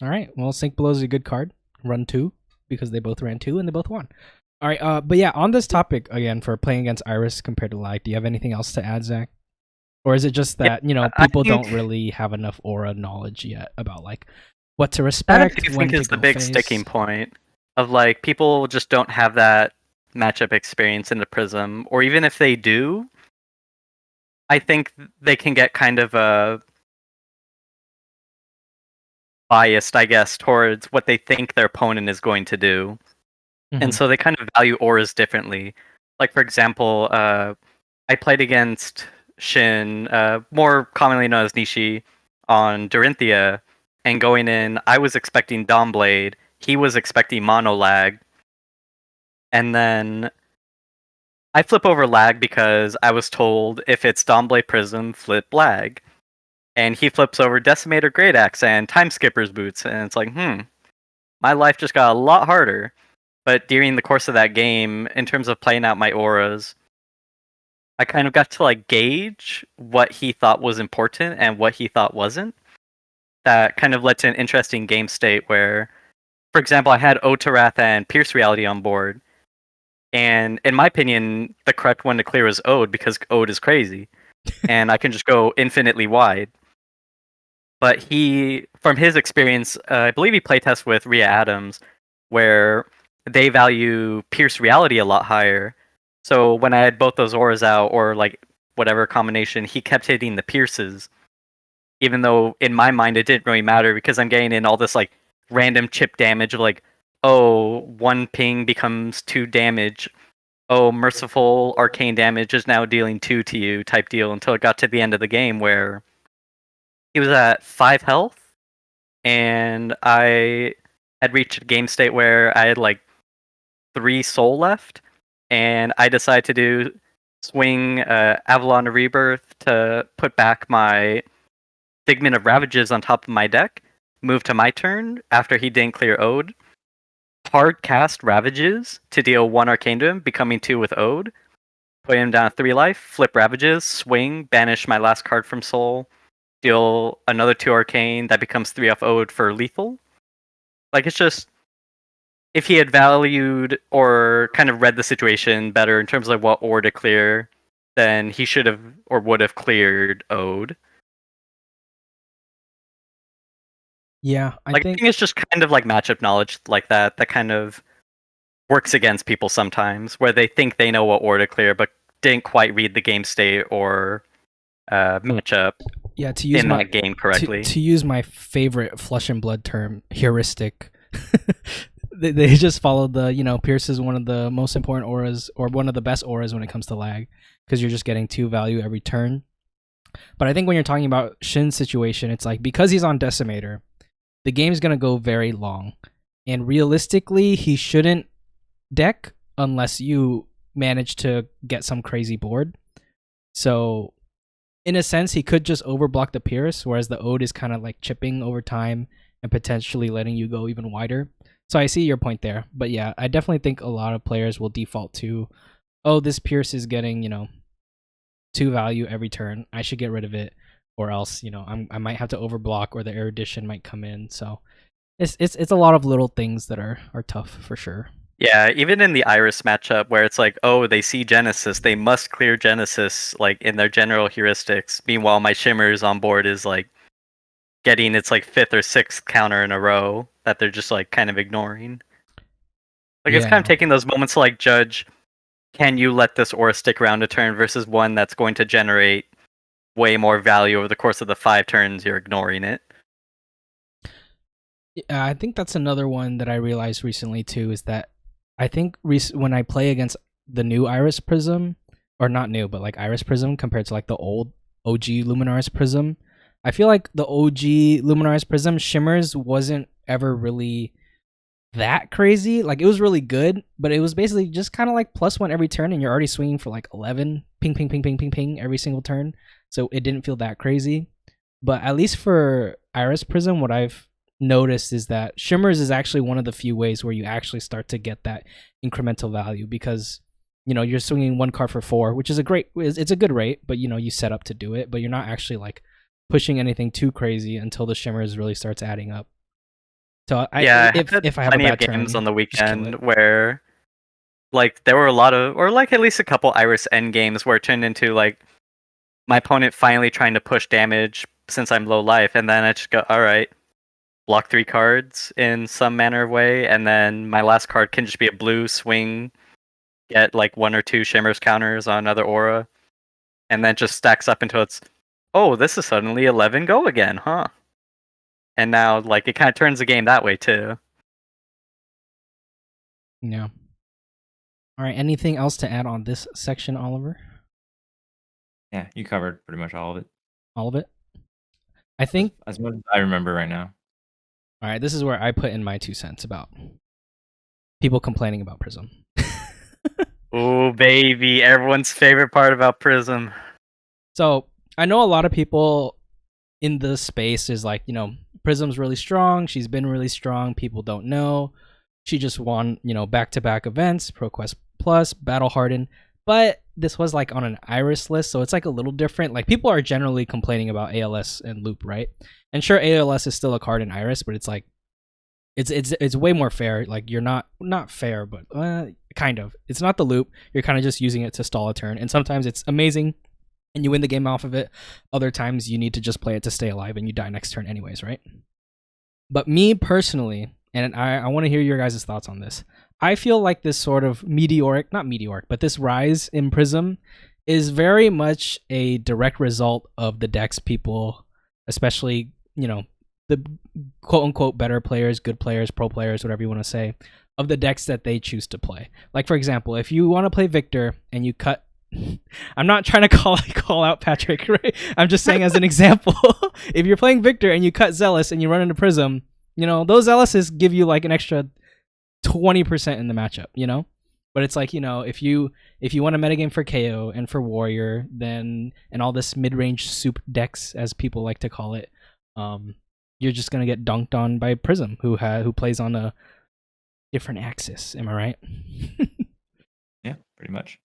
All right. Well, Sync Below is a good card. Run 2 because they both ran 2 and they both won. All right. But yeah, on this topic again for playing against Iris compared to Light, do you have anything else to add, Zach? Or is it just
Yeah,
that
I
people
think
don't really have enough aura knowledge yet about like what to
that I
respect,
do
when
think
to
is the
go
big
face?
sticking point of like people just don't have that matchup experience in the Prism, or even if they do, I think they can get kind of biased, I guess, towards what they think their opponent is going to do. and so they kind of value auras differently. Like for example, I played against Shin, more commonly known as Nishi, on Dorinthia, and going in, I was expecting Dawnblade, he was expecting Mono Lag, and then I flip over Lag because I was told if it's Dawnblade Prism, flip Lag. And he flips over Decimator Great Axe and Time Skipper's Boots, and it's like, my life just got a lot harder. But during the course of that game, in terms of playing out my auras, I kind of got to like gauge what he thought was important and what he thought wasn't. That kind of led to an interesting game state where, for example, I had Ode to Wrath and Pierce Reality on board. And in my opinion, the correct one to clear is Ode because Ode is crazy. And I can just go infinitely wide. But he, from his experience, I believe he playtests with Rhea Adams, where they value Pierce Reality a lot higher. So when I had both those auras out, or like whatever combination, he kept hitting the pierces, even though in my mind it didn't really matter because I'm getting in all this like random chip damage of like, oh, one ping becomes 2 damage. Oh, merciful arcane damage is now dealing 2 to you type deal until it got to the end of the game where he was at 5 health and I had reached a game state where I had like 3 soul left, and I decided to do swing Avalon of Rebirth to put back my Figment of Ravages on top of my deck, move to my turn after he didn't clear Ode, hard cast Ravages to deal 1 arcane to him, becoming 2 with Ode, put him down to 3 life, flip Ravages, swing, banish my last card from Soul, deal another 2 arcane that becomes 3 off Ode for lethal. Like, it's just, if he had valued or kind of read the situation better in terms of what ore to clear, then he should have or would have cleared Ode.
Yeah, I
I
think
think it's just kind of like matchup knowledge like that kind of works against people sometimes, where they think they know what ore to clear, but didn't quite read the game state or matchup
yeah, to use
in
my
that game correctly.
to use my favorite Flesh and Blood term, heuristic. They just followed the, Pierce is one of the most important auras, or one of the best auras when it comes to lag, because you're just getting 2 value every turn. But I think when you're talking about Shin's situation, it's like, because he's on Decimator, the game's going to go very long. And realistically, he shouldn't deck unless you manage to get some crazy board. So in a sense, he could just overblock the Pierce, whereas the Ode is kind of like chipping over time and potentially letting you go even wider. So I see your point there. But yeah, I definitely think a lot of players will default to, oh, this Pierce is getting, 2 value every turn. I should get rid of it, or else, I might have to overblock, or the erudition might come in. So it's a lot of little things that are tough for sure.
Yeah, even in the Iris matchup where it's like, oh, they see Genesis, they must clear Genesis, like in their general heuristics. Meanwhile, my Shimmers on board is like getting its like 5th or 6th counter in a row that they're just like kind of ignoring. Like it's kind of taking those moments to like judge, can you let this aura stick around a turn versus one that's going to generate way more value over the course of the 5 turns you're ignoring it.
Yeah, I think that's another one that I realized recently too, is that I think when I play against the new Iris Prism, or not new, but like Iris Prism compared to like the old OG Luminaris Prism, I feel like the OG Luminaris Prism Shimmers wasn't ever really that crazy. Like, it was really good, but it was basically just kind of like +1 every turn, and you're already swinging for like 11 ping, ping, ping, ping, ping, ping every single turn. So it didn't feel that crazy. But at least for Iris Prism, what I've noticed is that Shimmers is actually one of the few ways where you actually start to get that incremental value, because you're swinging 1 card for 4, which is it's a good rate, but you set up to do it, but you're not actually like pushing anything too crazy until the Shimmers really starts adding up. So if I have a
plenty
bad
of games
turn,
on the weekend where like there were a lot of, or like at least a couple Iris end games where it turned into like my opponent finally trying to push damage since I'm low life, and then I just go, all right, block 3 cards in some manner of way, and then my last card can just be a blue swing, get like 1 or 2 Shimmers counters on another aura, and then just stacks up until it's, oh, this is suddenly 11 go again, huh? And now like it kind of turns the game that way too.
Yeah. All right. Anything else to add on this section, Oliver?
Yeah, you covered pretty much all of it.
All of it? I think.
As much as I remember right now.
All right. This is where I put in my 2 cents about people complaining about Prism.
Oh, baby. Everyone's favorite part about Prism.
So I know a lot of people in the space is like, Prism's really strong. She's been really strong. People don't know. She just won, back-to-back events, ProQuest Plus, Battle Hardened. But this was like on an Iris list, so it's like a little different. Like people are generally complaining about ALS and Loop, right? And sure, ALS is still a card in Iris, but it's like it's way more fair. Like you're not fair, but kind of. It's not the Loop. You're kind of just using it to stall a turn, and sometimes it's amazing and you win the game off of it. Other times you need to just play it to stay alive and you die next turn anyways, right? But me personally, and I want to hear your guys' thoughts on this. I feel like this sort of not meteoric, but this rise in Prism is very much a direct result of the decks people, especially, the quote unquote better players, good players, pro players, whatever you want to say, of the decks that they choose to play. Like, for example, if you want to play Victor and you cut I'm not trying to call out Patrick, right? I'm just saying as an example. If you're playing Victor and you cut Zealous and you run into Prism, those Zealouses give you like an extra 20% in the matchup, But it's like, if you want a metagame for KO and for Warrior, then and all this mid-range soup decks, as people like to call it, you're just gonna get dunked on by Prism, who plays on a different axis. Am I right?
Yeah, pretty much.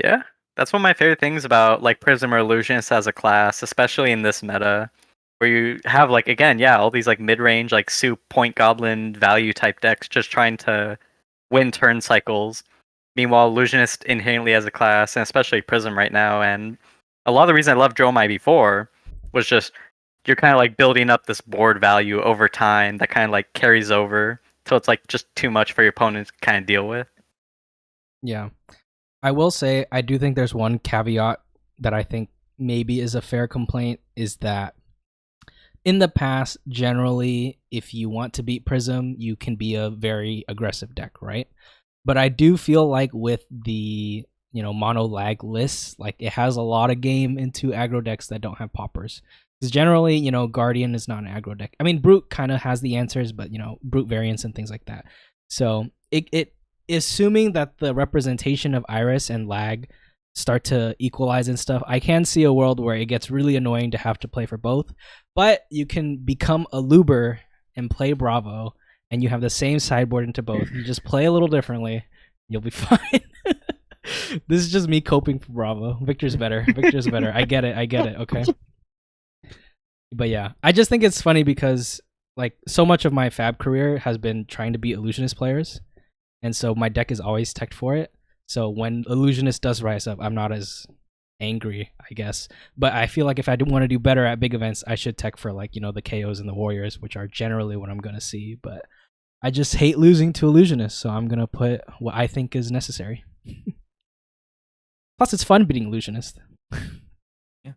Yeah, that's one of my favorite things about like Prism or Illusionist as a class, especially in this meta, where you have like again, yeah, all these like mid-range like soup point goblin value type decks just trying to win turn cycles. Meanwhile, Illusionist inherently as a class, and especially Prism right now, and a lot of the reason I loved Dromai before was just you're kind of like building up this board value over time that kind of like carries over till it's like just too much for your opponent to kind of deal with.
Yeah. I will say I do think there's one caveat that I think maybe is a fair complaint, is that in the past, generally, if you want to beat Prism, you can be a very aggressive deck, right? But I do feel like with the mono lag lists, like it has a lot of game into aggro decks that don't have poppers. Because generally, Guardian is not an aggro deck. I mean, Brute kind of has the answers, but Brute variants and things like that. So it assuming that the representation of Iris and lag start to equalize and stuff, I can see a world where it gets really annoying to have to play for both. But you can become a Luber and play Bravo, and you have the same sideboard into both. You just play a little differently. You'll be fine. This is just me coping for Bravo. Victor's better. Victor's better. I get it. Okay. But yeah, I just think it's funny because like so much of my Fab career has been trying to beat Illusionist players. And so my deck is always teched for it. So when Illusionist does rise up, I'm not as angry, I guess. But I feel like if I want to do better at big events, I should tech for like, the KOs and the Warriors, which are generally what I'm going to see. But I just hate losing to Illusionist, so I'm going to put what I think is necessary. Plus, it's fun beating Illusionist.
Yeah.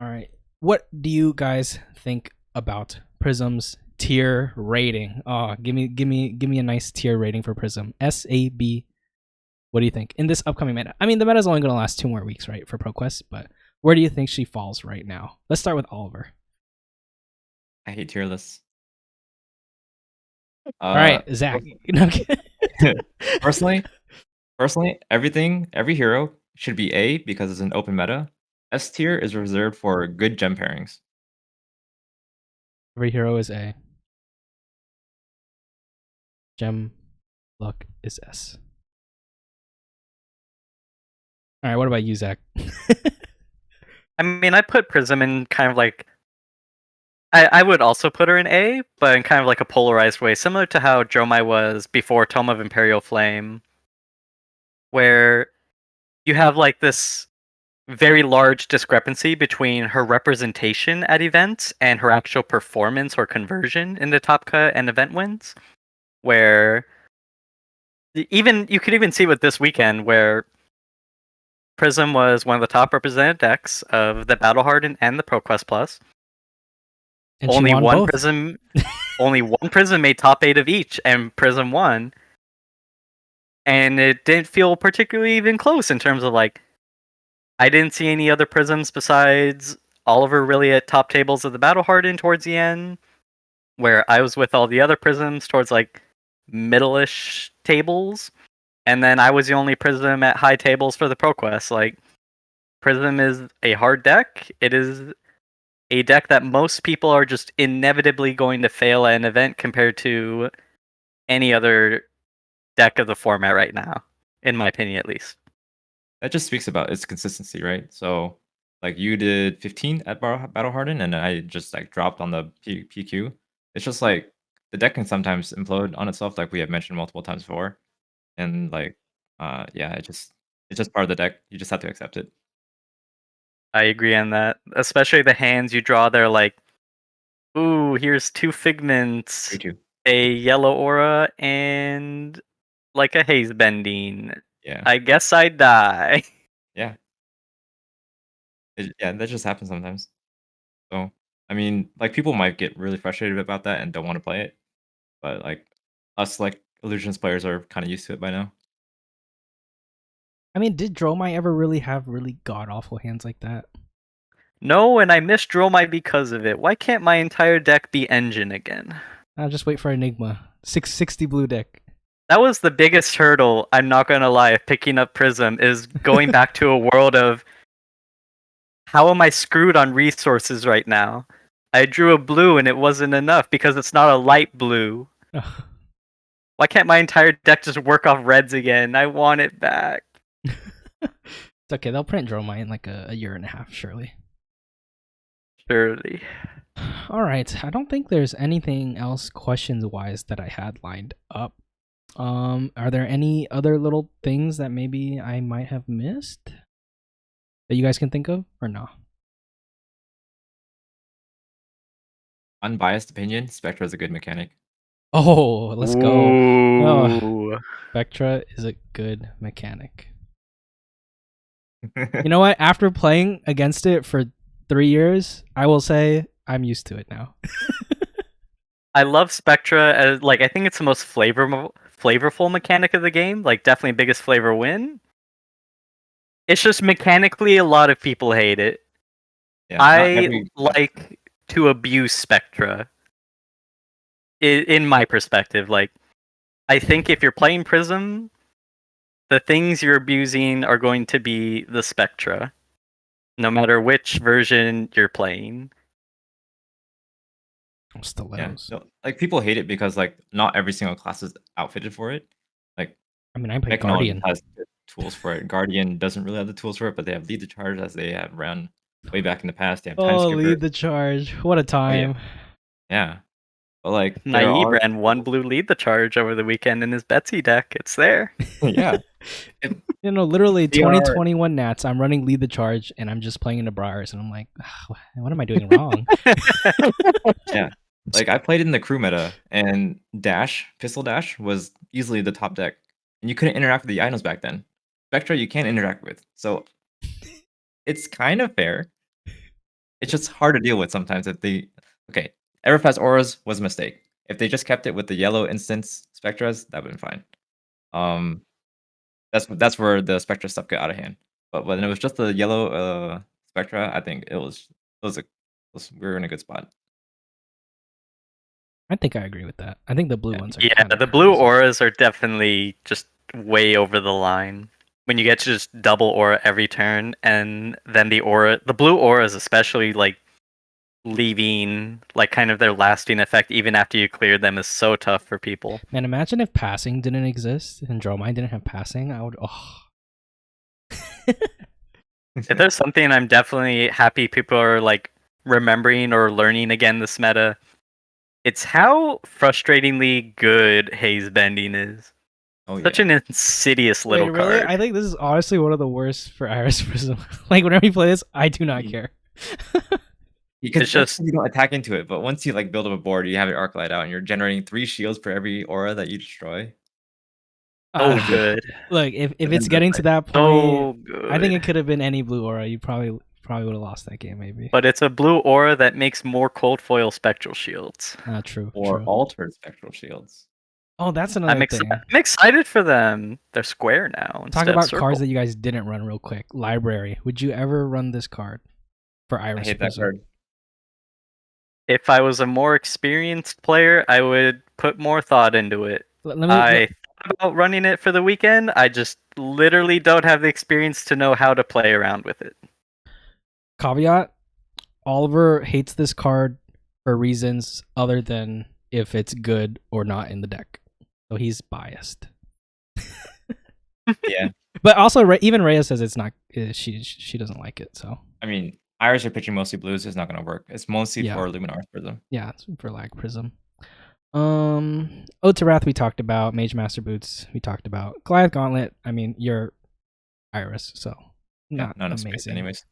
All right. What do you guys think about Prism's tier rating? Give me a nice tier rating for Prism. SAB. What do you think in this upcoming meta? I mean, the meta's only going to last 2 more weeks, right, for ProQuest, but where do you think she falls right now? Let's start with Oliver.
I hate tier lists.
All right, Zach.
Personally, every hero should be A because it's an open meta. S tier is reserved for good gem pairings.
Every hero is A. Gem luck is S. All right, what about you, Zach?
I mean, I put Prism in kind of like I would also put her in A, but in kind of like a polarized way, similar to how Dromai was before Tome of Imperial Flame, where you have like this very large discrepancy between her representation at events and her actual performance or conversion in the top cut and event wins, where even you could even see with this weekend where Prism was one of the top represented decks of the Battle Hardened and the ProQuest Plus.
And
Only
she won
one
both.
Prism. only one Prism made top 8 of each, and Prism won. And it didn't feel particularly even close in terms of like, I didn't see any other Prisms besides Oliver really at top tables of the Battle Hardened towards the end, where I was with all the other Prisms towards like middle-ish tables, and then I was the only Prism at high tables for the ProQuest. Like, Prism is a hard deck. It is a deck that most people are just inevitably going to fail at an event compared to any other deck of the format right now, in my opinion at least.
That just speaks about its consistency, right? So, like you did 15 at Battle Harden, and I just like dropped on the PQ. It's just like the deck can sometimes implode on itself, like we have mentioned multiple times before, and like, yeah, it's just part of the deck. You just have to accept it.
I agree on that. Especially the hands you draw, they're like, ooh, here's 2 figments,
Me too.
a yellow aura, and like a haze bending.
Yeah,
I guess I die.
yeah, yeah. That just happens sometimes. So, I mean, like people might get really frustrated about that and don't want to play it, but like us, like illusions players, are kind of used to it by now.
I mean, did Dromai ever really have really god awful hands like that?
No, and I missed Dromai because of it. Why can't my entire deck be engine again?
I'll just wait for Enigma. 660 blue deck.
That was the biggest hurdle, I'm not gonna lie, of picking up Prism, is going back to a world of how am I screwed on resources right now? I drew a blue and it wasn't enough because it's not a light blue. Why can't my entire deck just work off reds again? I want it back.
It's okay, they'll print Dromai in like a year and a half, surely.
Surely.
Alright, I don't think there's anything else questions-wise that I had lined up. Are there any other little things that maybe I might have missed that you guys can think of, or no?
Unbiased opinion, Spectra is a good mechanic.
Oh, let's go. Oh,
Ooh.
Spectra is a good mechanic. You know what? After playing against it for 3 years, I will say I'm used to it now.
I love Spectra as like I think it's the most flavorful mechanic of the game. Like definitely biggest flavor win. It's just mechanically a lot of people hate it.
Yeah, not
I
every
like to abuse Spectra. In my perspective, like I think if you're playing Prism, the things you're abusing are going to be the Spectra, no matter which version you're playing.
Stilettos.
no, like people hate it because like not every single class is outfitted for it. Like
I mean, I play
Technology
Guardian.
has good tools for it. Guardian doesn't really have the tools for it, but they have Lead the Charge as they have run way back in the past. They have Time
Oh,
Skipper.
lead the charge. What a time.
Yeah. But like there
Naive
are
ran one blue lead the charge over the weekend in his Betsy deck. It's there.
yeah.
You know, literally
They are-
2021 Nats, I'm running lead the charge and I'm just playing into Briars and I'm like, what am I doing wrong?
Yeah. Like I played in the crew meta and Pistol Dash was easily the top deck. And you couldn't interact with the items back then. Spectra you can't interact with. So it's kind of fair. It's just hard to deal with sometimes if they okay. Everfast Auras was a mistake. If they just kept it with the yellow instance Spectras, that would have been fine. That's where the Spectra stuff got out of hand. But when it was just the yellow Spectra, I think we were in a good spot.
I think I agree with that. I think the blue ones are
Yeah,
kinda
the blue
crazy.
auras are definitely just way over the line. When you get to just double aura every turn, and then the blue auras especially, like leaving like kind of their lasting effect even after you cleared them is so tough for people.
Man, imagine if passing didn't exist and Dromai didn't have passing. I would. Oh.
If there's something I'm definitely happy people are like remembering or learning again this meta, it's how frustratingly good haze bending is.
Oh
Such
yeah.
an insidious little
Wait, really?
card.
I think this is honestly one of the worst for Iris Prism. Like, whenever you play this, I do not care.
Because
It's just
you don't attack into it, but once you like build up a board, you have your arc light out, and you're generating 3 shields for every aura that you destroy.
so good.
Look, if
And
it's
then
getting
it's
to that point,
So good.
I think it could have been any blue aura. You probably probably would have lost that game maybe.
But it's a blue aura that makes more cold foil spectral shields.
True.
Or
True.
altered spectral shields.
Oh, that's another thing.
I'm excited for them. They're square now instead
Talk about
of circle.
cards that you guys didn't run real quick. Library. Would you ever run this card for
I
Iris
hate that
Prism?
card.
If I was a more experienced player, I would put more thought into it. I thought about running it for the weekend. I just literally don't have the experience to know how to play around with it.
Caveat: Oliver hates this card for reasons other than if it's good or not in the deck, so he's biased.
Yeah.
But also, even Rhea says it's not. She doesn't like it. So
I mean, Iris are pitching mostly blues. It's not going to work. It's mostly for Luminar's Prism.
Yeah, it's for Lag Prism. Ode to Wrath we talked about. Mage Master Boots we talked about. Goliath Gauntlet. I mean, you're Iris, so not amazing.
Anyways.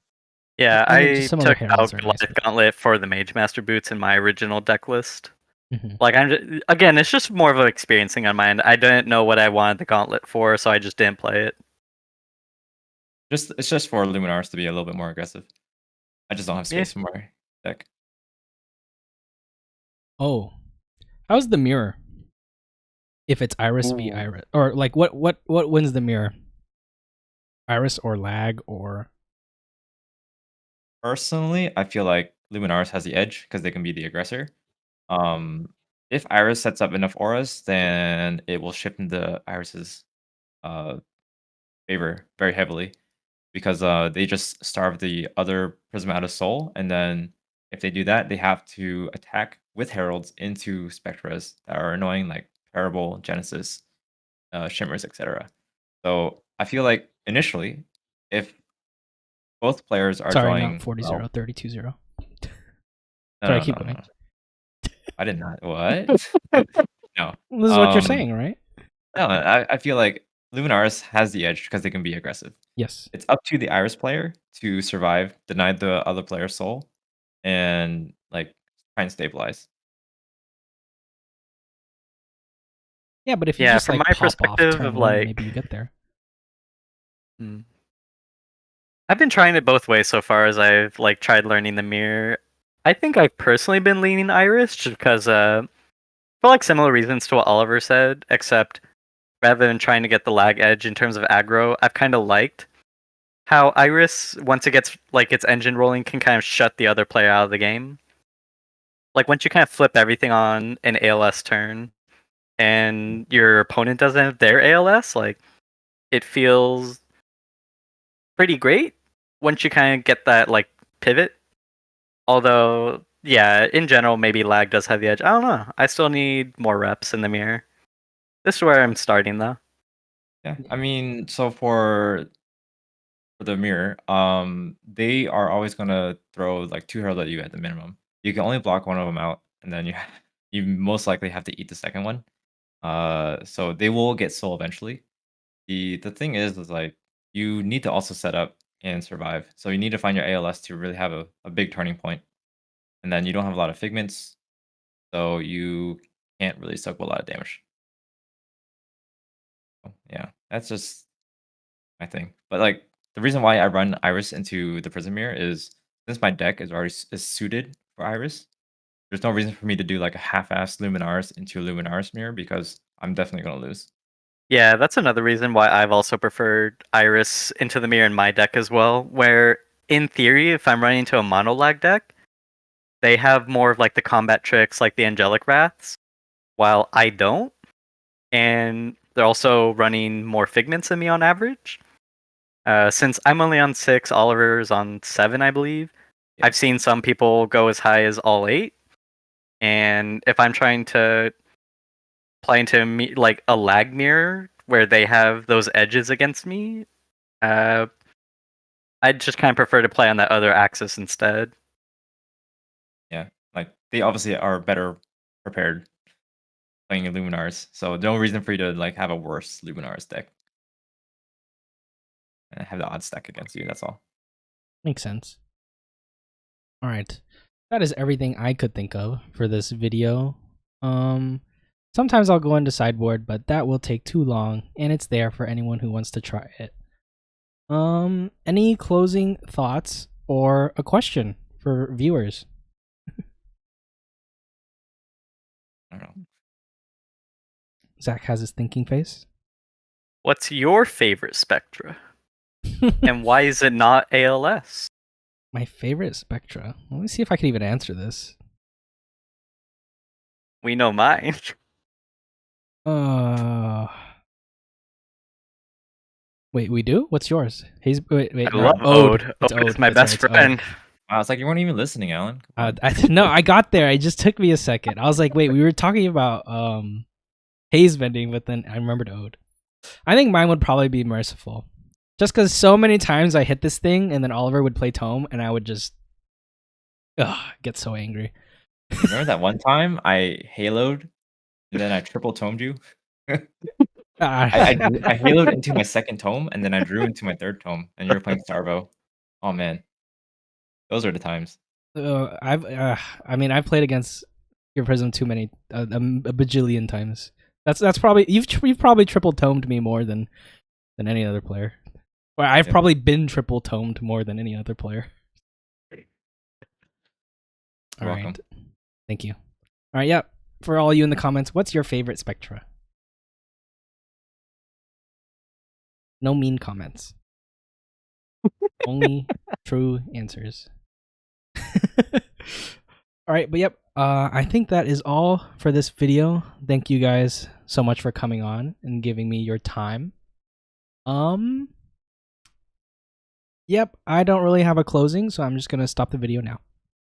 Yeah, I
some
took
other
out
heralds are
Goliath
nicer.
Gauntlet for the Mage Master Boots in my original deck list.
Mhm.
Like again, it's just more of an experiencing on my end. I didn't know what I wanted the Gauntlet for, so I just didn't play it.
It's just for Luminars to be a little bit more aggressive. I just don't have space for more deck.
Oh, how's the mirror? If it's Iris v Iris, or like what wins the mirror? Iris or Lag or?
Personally, I feel like Luminars has the edge because they can be the aggressor. If Iris sets up enough auras, then it will shift into Iris's favor very heavily because they just starve the other Prism out of soul, and then if they do that, they have to attack with heralds into Spectras that are annoying, like Parable, Genesis, Shimmers, etc. So I feel like initially, if both players are drawing,
not 40-0, 32-0.
no,
keep going.
I did not. What? No.
This is what you're saying, right?
No, I feel like Luminaris has the edge because they can be aggressive.
Yes.
It's up to the Iris player to survive, deny the other player's soul, and like try and stabilize.
Yeah, but if you just
from
like
my
pop off
perspective
turn
of
one,
like
maybe you get there.
I've been trying it both ways so far as I've like tried learning the mirror. I think I've personally been leaning Iris just because for like similar reasons to what Oliver said, except rather than trying to get the lag edge in terms of aggro, I've kind of liked how Iris, once it gets like its engine rolling, can kind of shut the other player out of the game. Like once you kind of flip everything on an ALS turn and your opponent doesn't have their ALS, like it feels pretty great once you kind of get that like pivot. Although, yeah, in general, maybe lag does have the edge. I don't know. I still need more reps in the mirror. This is where I'm starting though.
Yeah, I mean, so for the mirror, they are always gonna throw like 2 herald at you at the minimum. You can only block one of them out, and then you most likely have to eat the second one. So they will get soul eventually. The thing is like you need to also set up and survive. So you need to find your ALS to really have a big turning point. And then you don't have a lot of figments, so you can't really soak a lot of damage. Yeah, that's just my thing. But like the reason why I run Iris into the Prism Mirror is since my deck is already is suited for Iris, there's no reason for me to do like a half-assed Luminaris into a Luminaris Mirror because I'm definitely gonna lose.
Yeah, that's another reason why I've also preferred Iris into the mirror in my deck as well. Where in theory, if I'm running into a mono lag deck, they have more of like the combat tricks like the Angelic Wraths, while I don't. And they're also running more figments than me on average. Since I'm only on 6, Oliver's on 7, I believe.
Yeah.
I've seen some people go as high as all 8. And if I'm trying to play into like a lag mirror where they have those edges against me, I just kind of prefer to play on that other axis instead.
Yeah, like they obviously are better prepared playing Luminars, so no reason for you to like have a worse Luminars deck and have the odd stack against you. That's all.
Makes sense. All right, that is everything I could think of for this video. Sometimes I'll go into sideboard, but that will take too long, and it's there for anyone who wants to try it. Any closing thoughts or a question for viewers?
I don't know.
Zach has his thinking face.
What's your favorite Spectra? And why is it not ALS?
My favorite Spectra. Let me see if I can even answer this.
We know mine.
Wait, we do? What's yours? Wait.
I love Ode.
It's
Ode is
Ode.
my
That's
best
right, it's Ode.
friend.
Wow, it's like you weren't even listening, Alan. Come on.
No, I got there. It just took me a second. I was like, wait, we were talking about haze bending, but then I remembered Ode. I think mine would probably be Merciful. Just because so many times I hit this thing and then Oliver would play Tome and I would just get so angry.
Remember that one time I haloed and then I triple tomed you? I haloed into my second tome and then I drew into my third tome and you were playing Starvo. Oh man. Those are the times.
I've played against your Prism too many a bajillion times. That's probably you've probably triple tomed me more than any other player. Or I've probably been triple tomed more than any other player.
You're welcome.
Right. Thank you. All right, yeah. For all you in the comments, what's your favorite Spectra? No mean comments. Only true answers. All right, but yep, I think that is all for this video. Thank you guys so much for coming on and giving me your time. Yep, I don't really have a closing, so I'm just gonna stop the video now.